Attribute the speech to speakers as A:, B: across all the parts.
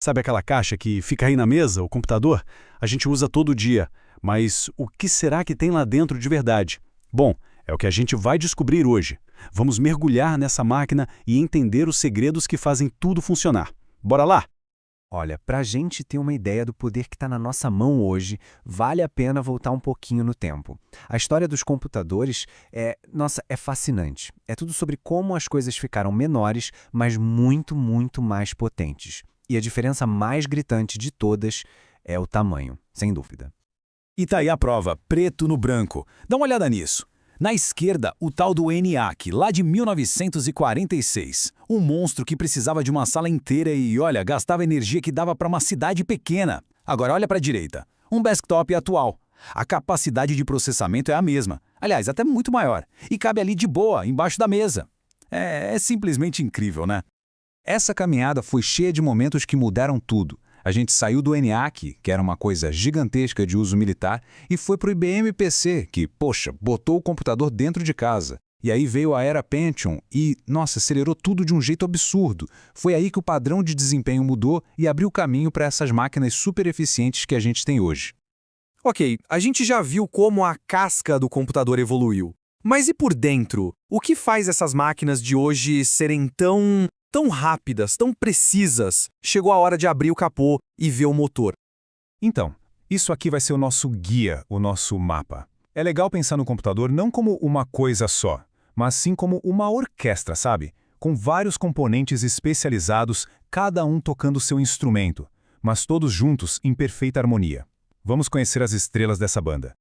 A: Sabe aquela caixa que fica aí na mesa, o computador? A gente usa todo dia, mas o que será que tem lá dentro de verdade? Bom, é o que a gente vai descobrir hoje. Vamos mergulhar nessa máquina e entender os segredos que fazem tudo funcionar. Bora lá?
B: Olha, para a gente ter uma ideia do poder que está na nossa mão hoje, vale a pena voltar um pouquinho no tempo. A história dos computadores é fascinante. É tudo sobre como as coisas ficaram menores, mas muito, muito mais potentes. E a diferença mais gritante de todas é o tamanho, sem dúvida.
C: E tá aí a prova, preto no branco. Dá uma olhada nisso. Na esquerda, o tal do ENIAC, lá de 1946. Um monstro que precisava de uma sala inteira e, olha, gastava energia que dava para uma cidade pequena. Agora olha para a direita. Um desktop atual. A capacidade de processamento é a mesma. Aliás, até muito maior. E cabe ali de boa, embaixo da mesa. É simplesmente incrível, né? Essa caminhada foi cheia de momentos que mudaram tudo. A gente saiu do ENIAC, que era uma coisa gigantesca de uso militar, e foi para o IBM PC, que, poxa, botou o computador dentro de casa. E aí veio a era Pentium e, nossa, acelerou tudo de um jeito absurdo. Foi aí que o padrão de desempenho mudou e abriu caminho para essas máquinas super eficientes que a gente tem hoje.
D: Ok, a gente já viu como a casca do computador evoluiu. Mas e por dentro? O que faz essas máquinas de hoje serem tão rápidas, tão precisas? Chegou a hora de abrir o capô e ver o motor.
C: Então, isso aqui vai ser o nosso guia, o nosso mapa. É legal pensar no computador não como uma coisa só, mas sim como uma orquestra, sabe? Com vários componentes especializados, cada um tocando seu instrumento, mas todos juntos em perfeita harmonia. Vamos conhecer as estrelas dessa banda.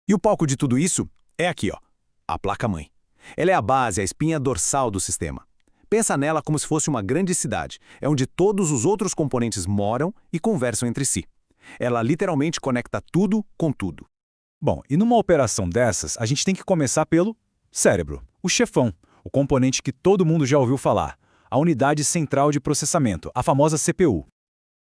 D: E o palco de tudo isso é aqui, ó, a placa-mãe. Ela é a base, a espinha dorsal do sistema. Pensa nela como se fosse uma grande cidade, é onde todos os outros componentes moram e conversam entre si. Ela literalmente conecta tudo com tudo.
C: Bom, e numa operação dessas, a gente tem que começar pelo cérebro, o chefão, o componente que todo mundo já ouviu falar, a unidade central de processamento, a famosa CPU.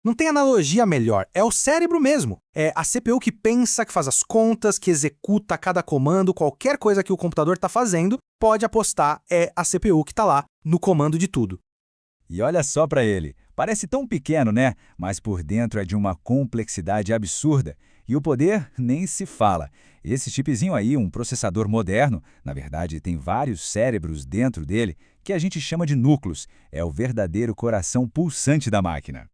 E: Não tem analogia melhor, é o cérebro mesmo. É a CPU que pensa, que faz as contas, que executa cada comando, qualquer coisa que o computador está fazendo, pode apostar, é a CPU que está lá, no comando de tudo.
F: E olha só para ele, parece tão pequeno, né? Mas por dentro é de uma complexidade absurda. E o poder nem se fala. Esse chipzinho aí, um processador moderno, na verdade tem vários cérebros dentro dele, que a gente chama de núcleos. É o verdadeiro coração pulsante da máquina.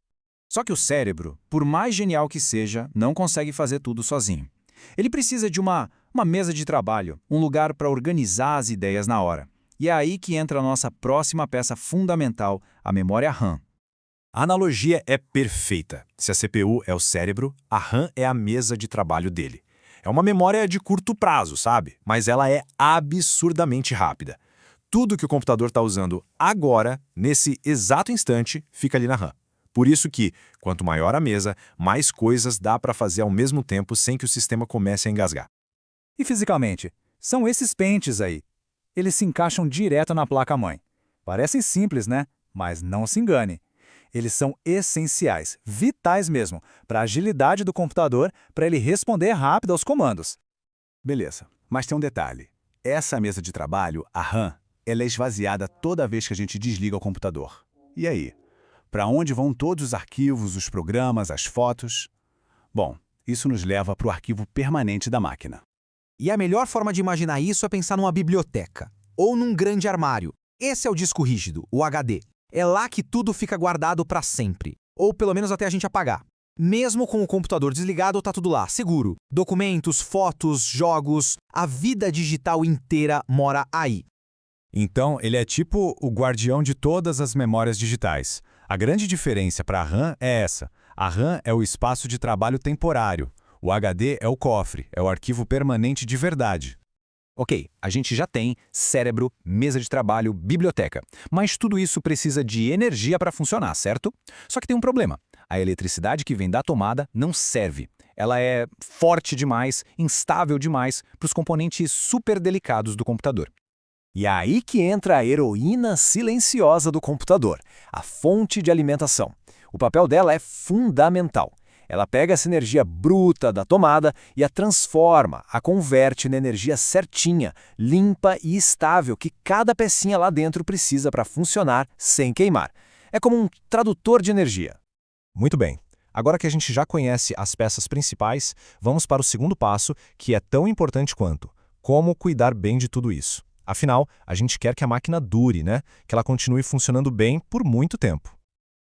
B: Só que o cérebro, por mais genial que seja, não consegue fazer tudo sozinho. Ele precisa de uma mesa de trabalho, um lugar para organizar as ideias na hora. E é aí que entra a nossa próxima peça fundamental, a memória RAM.
D: A analogia é perfeita. Se a CPU é o cérebro, a RAM é a mesa de trabalho dele. É uma memória de curto prazo, sabe? Mas ela é absurdamente rápida. Tudo que o computador está usando agora, nesse exato instante, fica ali na RAM. Por isso que, quanto maior a mesa, mais coisas dá para fazer ao mesmo tempo sem que o sistema comece a engasgar.
F: E fisicamente, são esses pentes aí. Eles se encaixam direto na placa-mãe. Parecem simples, né? Mas não se engane. Eles são essenciais, vitais mesmo, para a agilidade do computador, para ele responder rápido aos comandos.
G: Beleza, mas tem um detalhe. Essa mesa de trabalho, a RAM, ela é esvaziada toda vez que a gente desliga o computador. E aí? Para onde vão todos os arquivos, os programas, as fotos? Bom, isso nos leva para o arquivo permanente da máquina.
E: E a melhor forma de imaginar isso é pensar numa biblioteca, ou num grande armário. Esse é o disco rígido, o HD. É lá que tudo fica guardado para sempre, ou pelo menos até a gente apagar. Mesmo com o computador desligado, tá tudo lá, seguro. Documentos, fotos, jogos, a vida digital inteira mora aí.
C: Então, ele é tipo o guardião de todas as memórias digitais. A grande diferença para a RAM é essa. A RAM é o espaço de trabalho temporário. O HD é o cofre, é o arquivo permanente de verdade.
B: Ok, a gente já tem cérebro, mesa de trabalho, biblioteca. Mas tudo isso precisa de energia para funcionar, certo? Só que tem um problema. A eletricidade que vem da tomada não serve. Ela é forte demais, instável demais para os componentes super delicados do computador.
H: E é aí que entra a heroína silenciosa do computador, a fonte de alimentação. O papel dela é fundamental. Ela pega essa energia bruta da tomada e a transforma, a converte na energia certinha, limpa e estável que cada pecinha lá dentro precisa para funcionar sem queimar. É como um tradutor de energia.
D: Muito bem. Agora que a gente já conhece as peças principais, vamos para o segundo passo, que é tão importante quanto: como cuidar bem de tudo isso. Afinal, a gente quer que a máquina dure, né? Que ela continue funcionando bem por muito tempo.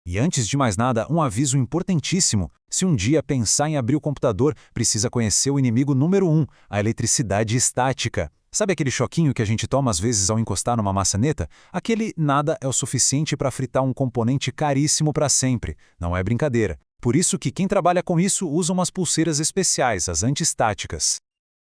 C: E antes de mais nada, um aviso importantíssimo. Se um dia pensar em abrir o computador, precisa conhecer o inimigo número 1, a eletricidade estática. Sabe aquele choquinho que a gente toma às vezes ao encostar numa maçaneta? Aquele nada é o suficiente para fritar um componente caríssimo para sempre. Não é brincadeira. Por isso que quem trabalha com isso usa umas pulseiras especiais, as antiestáticas.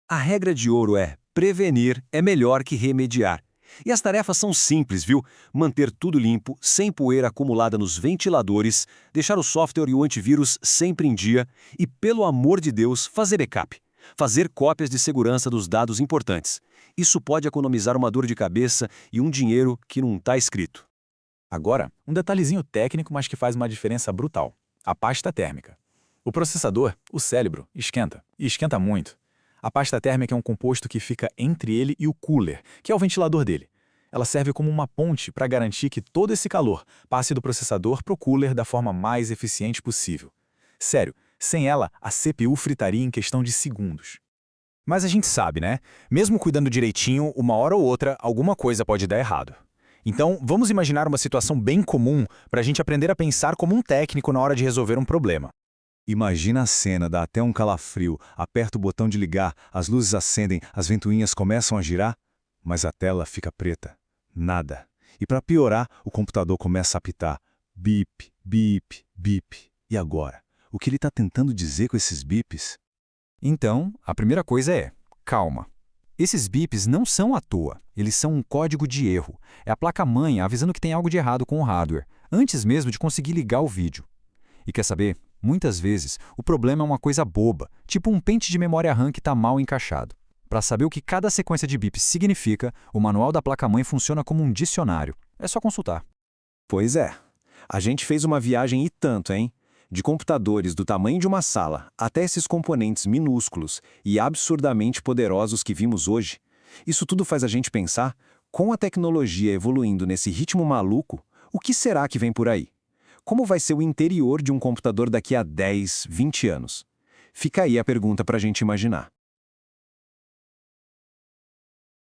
H: A regra de ouro é: prevenir é melhor que remediar. E as tarefas são simples, viu? Manter tudo limpo, sem poeira acumulada nos ventiladores, deixar o software e o antivírus sempre em dia e, pelo amor de Deus, fazer backup. Fazer cópias de segurança dos dados importantes. Isso pode economizar uma dor de cabeça e um dinheiro que não está escrito.
I: Agora, um detalhezinho técnico, mas que faz uma diferença brutal. A pasta térmica. O processador, o cérebro, esquenta. E esquenta muito. A pasta térmica é um composto que fica entre ele e o cooler, que é o ventilador dele. Ela serve como uma ponte para garantir que todo esse calor passe do processador para o cooler da forma mais eficiente possível. Sério, sem ela, a CPU fritaria em questão de segundos.
E: Mas a gente sabe, né? Mesmo cuidando direitinho, uma hora ou outra, alguma coisa pode dar errado. Então, vamos imaginar uma situação bem comum para a gente aprender a pensar como um técnico na hora de resolver um problema.
G: Imagina a cena, dá até um calafrio, aperta o botão de ligar, as luzes acendem, as ventoinhas começam a girar, mas a tela fica preta. Nada. E para piorar, o computador começa a apitar. Bip, bip, bip. E agora? O que ele está tentando dizer com esses bips?
C: Então, a primeira coisa é: calma. Esses bips não são à toa, eles são um código de erro. É a placa-mãe avisando que tem algo de errado com o hardware, antes mesmo de conseguir ligar o vídeo. E quer saber? Muitas vezes, o problema é uma coisa boba, tipo um pente de memória RAM que está mal encaixado. Para saber o que cada sequência de bips significa, o manual da placa-mãe funciona como um dicionário. É só consultar.
H: Pois é. A gente fez uma viagem e tanto, hein? De computadores do tamanho de uma sala até esses componentes minúsculos e absurdamente poderosos que vimos hoje. Isso tudo faz a gente pensar, com a tecnologia evoluindo nesse ritmo maluco, o que será que vem por aí? Como vai ser o interior de um computador daqui a 10, 20 anos? Fica aí a pergunta para a gente imaginar.